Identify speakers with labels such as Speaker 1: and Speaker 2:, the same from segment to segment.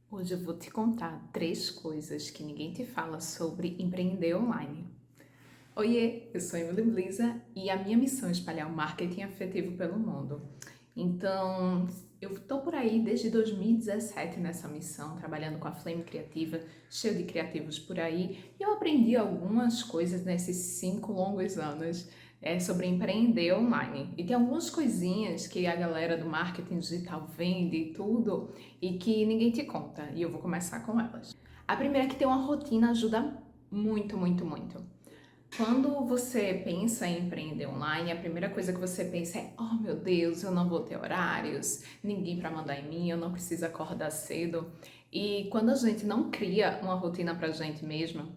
Speaker 1: Hoje eu vou te contar 3 coisas que ninguém te fala sobre empreender online. Oiê, eu sou Emily Blisa e a minha missão é espalhar o marketing afetivo pelo mundo. Então, eu tô por aí desde 2017 nessa missão, trabalhando com a Flame Criativa, cheio de criativos por aí, e eu aprendi algumas coisas nesses 5 longos anos sobre empreender online. E tem algumas coisinhas que a galera do marketing digital vende e tudo, e que ninguém te conta, e eu vou começar com elas. A primeira é que ter uma rotina ajuda muito, muito, muito. Quando você pensa em empreender online, a primeira coisa que você pensa é: oh meu Deus, eu não vou ter horários, ninguém para mandar em mim, eu não preciso acordar cedo. E quando a gente não cria uma rotina para a gente mesma,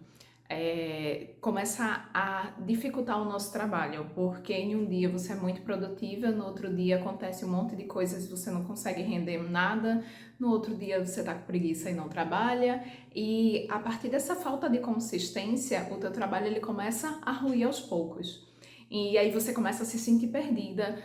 Speaker 1: começa a dificultar o nosso trabalho, porque em um dia você é muito produtiva, no outro dia acontece um monte de coisas e você não consegue render nada, no outro dia você tá com preguiça e não trabalha, e a partir dessa falta de consistência, o teu trabalho ele começa a ruir aos poucos. E aí você começa a se sentir perdida,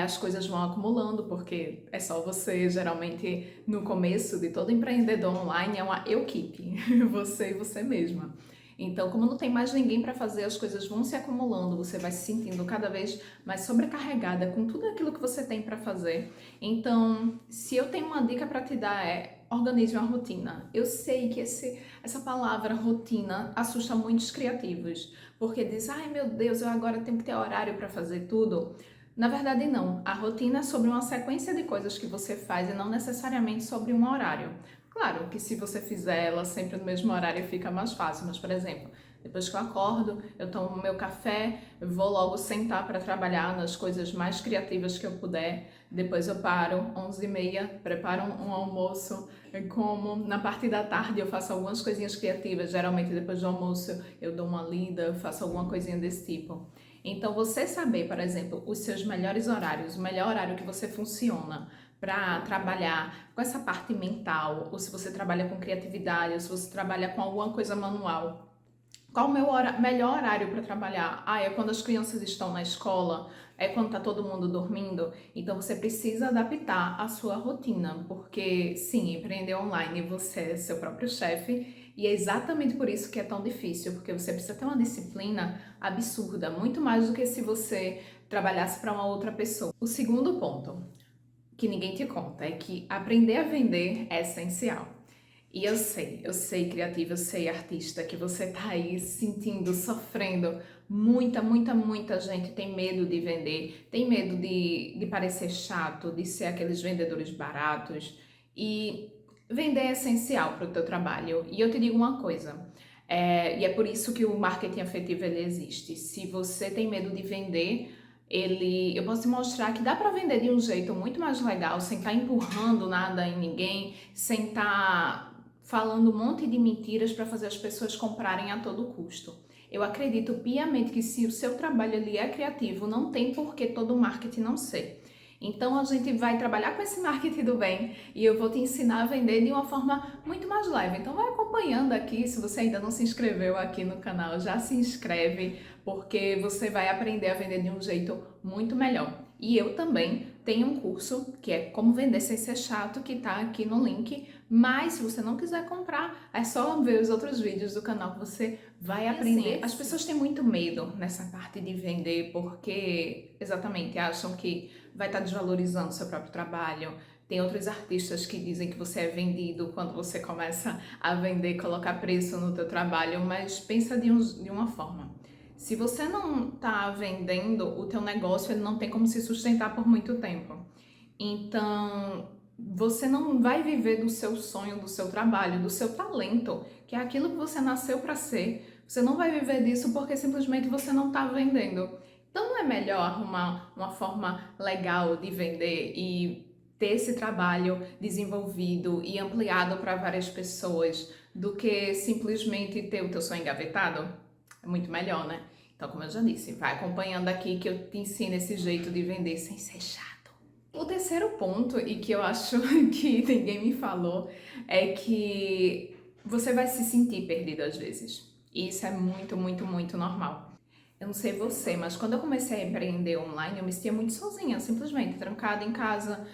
Speaker 1: as coisas vão acumulando, porque é só você, geralmente, no começo de todo empreendedor online, é uma equipe, você e você mesma. Então, como não tem mais ninguém para fazer, as coisas vão se acumulando, você vai se sentindo cada vez mais sobrecarregada com tudo aquilo que você tem para fazer. Então, se eu tenho uma dica para te dar é: organize uma rotina. Eu sei que essa palavra rotina assusta muitos criativos, porque diz: ai meu Deus, eu agora tenho que ter horário para fazer tudo. Na verdade, não. A rotina é sobre uma sequência de coisas que você faz e não necessariamente sobre um horário. Claro que se você fizer ela sempre no mesmo horário fica mais fácil, mas, por exemplo, depois que eu acordo, eu tomo meu café, vou logo sentar para trabalhar nas coisas mais criativas que eu puder, depois eu paro, 11h30, preparo um almoço, como na parte da tarde eu faço algumas coisinhas criativas, geralmente depois do almoço eu dou uma lida, faço alguma coisinha desse tipo. Então, você saber, por exemplo, os seus melhores horários, o melhor horário que você funciona para trabalhar com essa parte mental, ou se você trabalha com criatividade, ou se você trabalha com alguma coisa manual. Qual o meu melhor horário para trabalhar? É quando as crianças estão na escola, é quando está todo mundo dormindo. Então você precisa adaptar a sua rotina, porque sim, empreender online você é seu próprio chefe e é exatamente por isso que é tão difícil, porque você precisa ter uma disciplina absurda, muito mais do que se você trabalhasse para uma outra pessoa. O segundo ponto que ninguém te conta é que aprender a vender é essencial. E eu sei, criativa, eu sei, artista, que você tá aí sentindo, sofrendo. Muita gente tem medo de vender, tem medo de parecer chato, de ser aqueles vendedores baratos. E vender é essencial para o teu trabalho. E eu te digo uma coisa, e é por isso que o marketing afetivo ele existe. Se você tem medo de vender, eu posso te mostrar que dá para vender de um jeito muito mais legal, sem estar empurrando nada em ninguém, sem estar falando um monte de mentiras para fazer as pessoas comprarem a todo custo. Eu acredito piamente que se o seu trabalho ali é criativo, não tem por que todo marketing não ser. Então a gente vai trabalhar com esse marketing do bem e eu vou te ensinar a vender de uma forma muito mais leve. Então vai acompanhando aqui, se você ainda não se inscreveu aqui no canal, já se inscreve, porque você vai aprender a vender de um jeito muito melhor. E eu também tenho um curso que é Como Vender Sem Ser Chato, que tá aqui no link, mas se você não quiser comprar, é só ver os outros vídeos do canal que você vai aprender. As pessoas têm muito medo nessa parte de vender, porque exatamente acham que vai estar desvalorizando o seu próprio trabalho. Tem outros artistas que dizem que você é vendido quando você começa a vender, colocar preço no teu trabalho, mas pensa de uma forma. Se você não está vendendo, o teu negócio ele não tem como se sustentar por muito tempo. Então, você não vai viver do seu sonho, do seu trabalho, do seu talento, que é aquilo que você nasceu para ser. Você não vai viver disso porque simplesmente você não está vendendo. Então, não é melhor arrumar uma forma legal de vender e ter esse trabalho desenvolvido e ampliado para várias pessoas do que simplesmente ter o teu sonho engavetado? É muito melhor, né? Então, como eu já disse, vai acompanhando aqui que eu te ensino esse jeito de vender sem ser chato. O terceiro ponto, e que eu acho que ninguém me falou, é que você vai se sentir perdido às vezes. E isso é muito normal. Eu não sei você, mas quando eu comecei a empreender online, eu me sentia muito sozinha, simplesmente trancada em casa,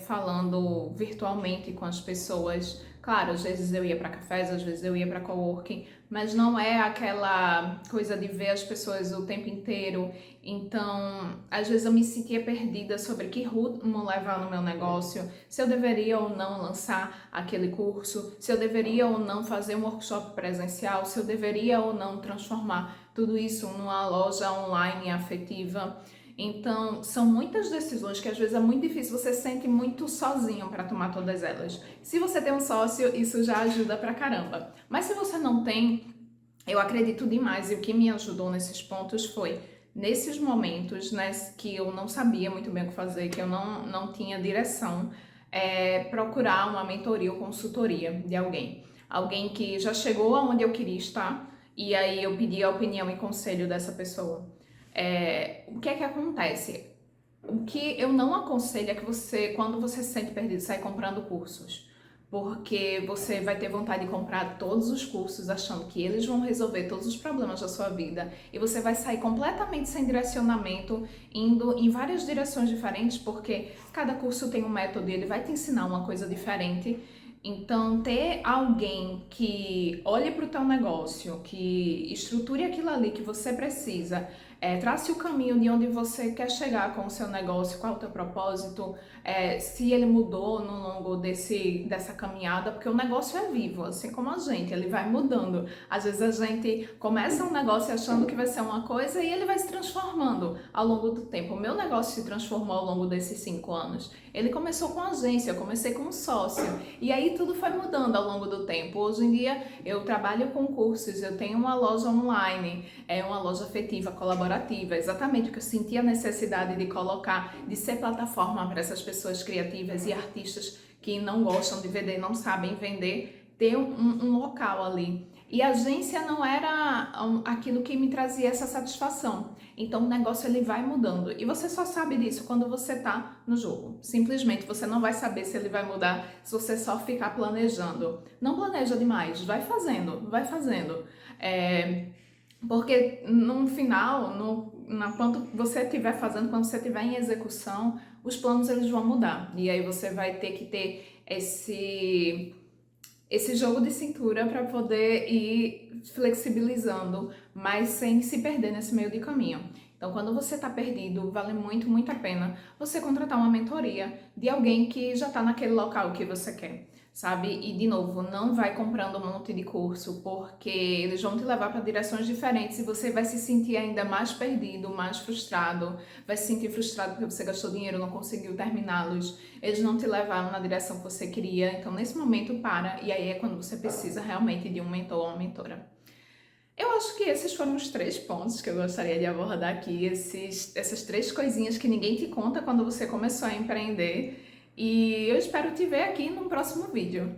Speaker 1: falando virtualmente com as pessoas, Claro, às vezes eu ia para cafés, às vezes eu ia para coworking, mas não é aquela coisa de ver as pessoas o tempo inteiro. Então, às vezes eu me sentia perdida sobre que rumo levar no meu negócio, se eu deveria ou não lançar aquele curso, se eu deveria ou não fazer um workshop presencial, se eu deveria ou não transformar tudo isso numa loja online afetiva. Então, são muitas decisões que às vezes é muito difícil, você se sente muito sozinho para tomar todas elas. Se você tem um sócio, isso já ajuda pra caramba. Mas se você não tem, eu acredito demais, e o que me ajudou nesses pontos foi, nesses momentos, né, que eu não sabia muito bem o que fazer, que eu não tinha direção, procurar uma mentoria ou consultoria de alguém. Alguém que já chegou aonde eu queria estar, e aí eu pedi a opinião e conselho dessa pessoa. O que é que acontece? O que eu não aconselho é que você, quando você se sente perdido, saia comprando cursos. Porque você vai ter vontade de comprar todos os cursos achando que eles vão resolver todos os problemas da sua vida e você vai sair completamente sem direcionamento, indo em várias direções diferentes, porque cada curso tem um método e ele vai te ensinar uma coisa diferente. Então, ter alguém que olhe para o teu negócio, que estruture aquilo ali que você precisa, trace o caminho de onde você quer chegar com o seu negócio, qual é o teu propósito, se ele mudou no longo dessa caminhada, porque o negócio é vivo, assim como a gente, ele vai mudando. Às vezes a gente começa um negócio achando que vai ser uma coisa e ele vai se transformando ao longo do tempo. O meu negócio se transformou ao longo desses 5 anos. Ele começou com agência, eu comecei com um sócio, e aí tudo foi mudando ao longo do tempo. Hoje em dia eu trabalho com cursos, eu tenho uma loja online, uma loja afetiva, colaborativa, exatamente o que eu senti a necessidade de colocar, de ser plataforma para essas pessoas criativas e artistas que não gostam de vender, não sabem vender, ter um local ali. E a agência não era aquilo que me trazia essa satisfação. Então o negócio ele vai mudando. E você só sabe disso quando você tá no jogo. Simplesmente você não vai saber se ele vai mudar se você só ficar planejando. Não planeja demais, vai fazendo, vai fazendo. Porque no final, quando você estiver fazendo, quando você estiver em execução, os planos eles vão mudar. E aí você vai ter que ter esse jogo de cintura para poder ir flexibilizando, mas sem se perder nesse meio de caminho. Então, quando você está perdido, vale muito, muito a pena você contratar uma mentoria de alguém que já está naquele local que você quer, sabe? E, de novo, não vai comprando um monte de curso, porque eles vão te levar para direções diferentes e você vai se sentir ainda mais perdido, mais frustrado, vai se sentir frustrado porque você gastou dinheiro, não conseguiu terminá-los, eles não te levaram na direção que você queria. Então, nesse momento, para, e aí é quando você precisa realmente de um mentor ou uma mentora. Eu acho que esses foram os 3 pontos que eu gostaria de abordar aqui, essas 3 coisinhas que ninguém te conta quando você começou a empreender. E eu espero te ver aqui no próximo vídeo.